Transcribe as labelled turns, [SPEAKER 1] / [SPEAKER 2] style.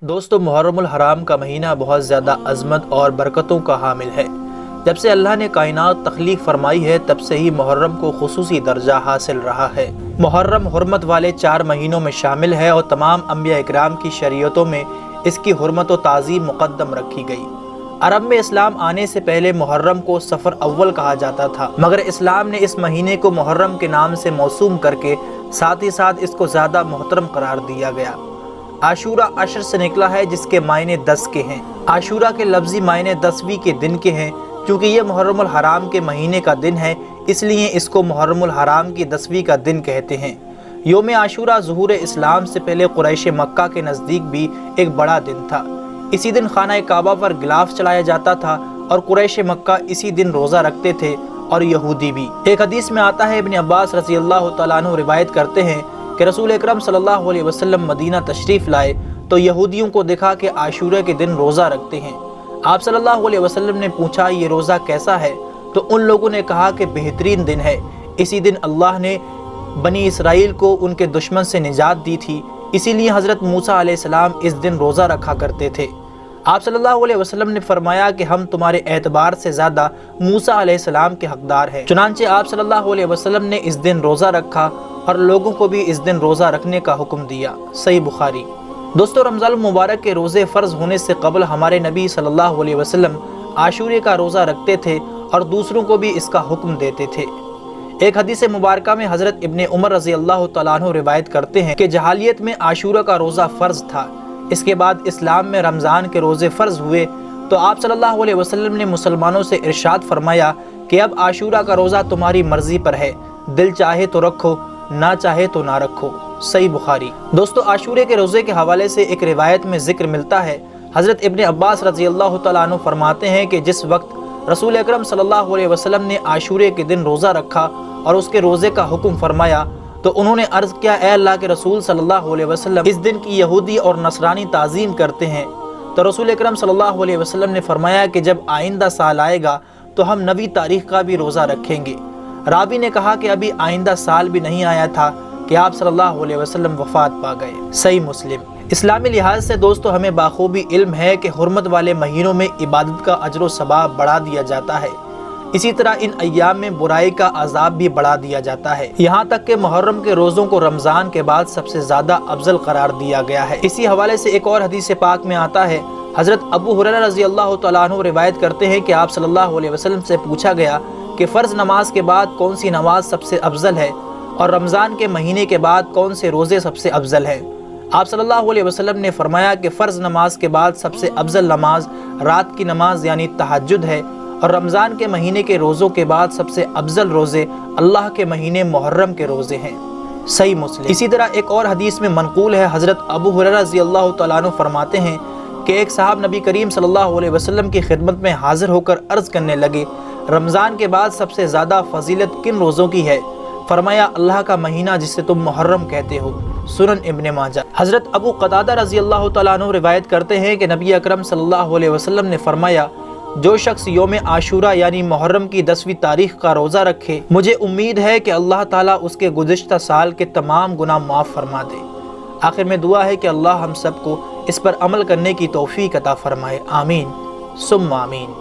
[SPEAKER 1] دوستو، محرم الحرام کا مہینہ بہت زیادہ عظمت اور برکتوں کا حامل ہے۔ جب سے اللہ نے کائنات تخلیق فرمائی ہے تب سے ہی محرم کو خصوصی درجہ حاصل رہا ہے۔ محرم حرمت والے 4 مہینوں میں شامل ہے اور تمام انبیاء اکرام کی شریعتوں میں اس کی حرمت و تعظیم مقدم رکھی گئی۔ عرب میں اسلام آنے سے پہلے محرم کو صفر اول کہا جاتا تھا، مگر اسلام نے اس مہینے کو محرم کے نام سے موسوم کر کے ساتھ ہی ساتھ اس کو زیادہ محترم قرار دیا گیا۔ عاشورہ عشر سے نکلا ہے جس کے معنی 10 کے ہیں۔ عاشورہ کے لفظی معنی 10ویں کے دن کے ہیں۔ چونکہ یہ محرم الحرام کے مہینے کا دن ہے اس لیے اس کو محرم الحرام کی 10ویں کا دن کہتے ہیں۔ یوم عاشورہ ظہور اسلام سے پہلے قریش مکہ کے نزدیک بھی ایک بڑا دن تھا۔ اسی دن خانہ کعبہ پر غلاف چلایا جاتا تھا اور قریش مکہ اسی دن روزہ رکھتے تھے اور یہودی بھی۔ ایک حدیث میں آتا ہے، ابن عباس رضی اللہ تعالیٰ عنہ روایت کرتے ہیں کہ رسول اکرم صلی اللہ علیہ وسلم مدینہ تشریف لائے تو یہودیوں کو دیکھا کہ عاشورہ کے دن روزہ رکھتے ہیں۔ آپ صلی اللہ علیہ وسلم نے پوچھا یہ روزہ کیسا ہے؟ تو ان لوگوں نے کہا کہ بہترین دن ہے، اسی دن اللہ نے بنی اسرائیل کو ان کے دشمن سے نجات دی تھی، اسی لیے حضرت موسیٰ علیہ السلام اس دن روزہ رکھا کرتے تھے۔ آپ صلی اللہ علیہ وسلم نے فرمایا کہ ہم تمہارے اعتبار سے زیادہ موسیٰ علیہ السلام کے حقدار ہیں۔ چنانچہ آپ صلی اللہ علیہ وسلم نے اس دن روزہ رکھا اور لوگوں کو بھی اس دن روزہ رکھنے کا حکم دیا۔ صحیح بخاری۔ دوستو، رمضان المبارک کے روزے فرض ہونے سے قبل ہمارے نبی صلی اللہ علیہ وسلم عاشورے کا روزہ رکھتے تھے اور دوسروں کو بھی اس کا حکم دیتے تھے۔ ایک حدیث مبارکہ میں حضرت ابن عمر رضی اللہ تعالیٰ عنہ روایت کرتے ہیں کہ جاہلیت میں عاشورہ کا روزہ فرض تھا، اس کے بعد اسلام میں رمضان کے روزے فرض ہوئے تو آپ صلی اللہ علیہ وسلم نے مسلمانوں سے ارشاد فرمایا کہ اب عاشورہ کا روزہ تمہاری مرضی پر ہے، دل چاہے تو رکھو، نہ چاہے تو نہ رکھو۔ صحیح بخاری۔ دوستو، عاشورے کے روزے کے حوالے سے ایک روایت میں ذکر ملتا ہے، حضرت ابن عباس رضی اللہ تعالیٰ عنہ فرماتے ہیں کہ جس وقت رسول اکرم صلی اللہ علیہ وسلم نے عاشورے کے دن روزہ رکھا اور اس کے روزے کا حکم فرمایا تو انہوں نے عرض کیا، اے اللہ کے رسول صلی اللہ علیہ وسلم، اس دن کی یہودی اور نصرانی تعظیم کرتے ہیں۔ تو رسول اکرم صلی اللہ علیہ وسلم نے فرمایا کہ جب آئندہ سال آئے گا تو ہم 9 تاریخ کا بھی روزہ رکھیں گے۔ راوی نے کہا کہ ابھی آئندہ سال بھی نہیں آیا تھا کہ آپ صلی اللہ علیہ وسلم وفات پا گئے۔ صحیح مسلم۔ اسلامی لحاظ سے دوستو ہمیں بخوبی علم ہے کہ حرمت والے مہینوں میں عبادت کا اجر و ثواب بڑھا دیا جاتا ہے، اسی طرح ان ایام میں برائی کا عذاب بھی بڑھا دیا جاتا ہے، یہاں تک کہ محرم کے روزوں کو رمضان کے بعد سب سے زیادہ افضل قرار دیا گیا ہے۔ اسی حوالے سے ایک اور حدیث پاک میں آتا ہے، حضرت ابو ہریرہ رضی اللہ تعالیٰ عنہ روایت کرتے ہیں کہ آپ صلی اللہ علیہ وسلم سے پوچھا گیا کہ فرض نماز کے بعد کون سی نماز سب سے افضل ہے اور رمضان کے مہینے کے بعد کون سے روزے سب سے افضل ہیں؟ آپ صلی اللہ علیہ وسلم نے فرمایا کہ فرض نماز کے بعد سب سے افضل نماز رات کی نماز یعنی تہجد ہے، اور رمضان کے مہینے کے روزوں کے بعد سب سے افضل روزے اللہ کے مہینے محرم کے روزے ہیں۔ صحیح مسلم۔ اسی طرح ایک اور حدیث میں منقول ہے، حضرت ابو ہریرہ رضی اللہ تعالیٰ عنہ فرماتے ہیں کہ ایک صاحب نبی کریم صلی اللہ علیہ وسلم کی خدمت میں حاضر ہو کر عرض کرنے لگے، رمضان کے بعد سب سے زیادہ فضیلت کن روزوں کی ہے؟ فرمایا، اللہ کا مہینہ جسے تم محرم کہتے ہو۔ سنن ابن ماجہ۔ حضرت ابو قتادہ رضی اللہ تعالیٰ عنہ روایت کرتے ہیں کہ نبی اکرم صلی اللہ علیہ وسلم نے فرمایا، جو شخص یوم عاشورہ یعنی محرم کی 10ویں تاریخ کا روزہ رکھے، مجھے امید ہے کہ اللہ تعالیٰ اس کے گزشتہ سال کے تمام گناہ معاف فرما دے۔ آخر میں دعا ہے کہ اللہ ہم سب کو اس پر عمل کرنے کی توفیق عطا فرمائے۔ آمین ثم آمین۔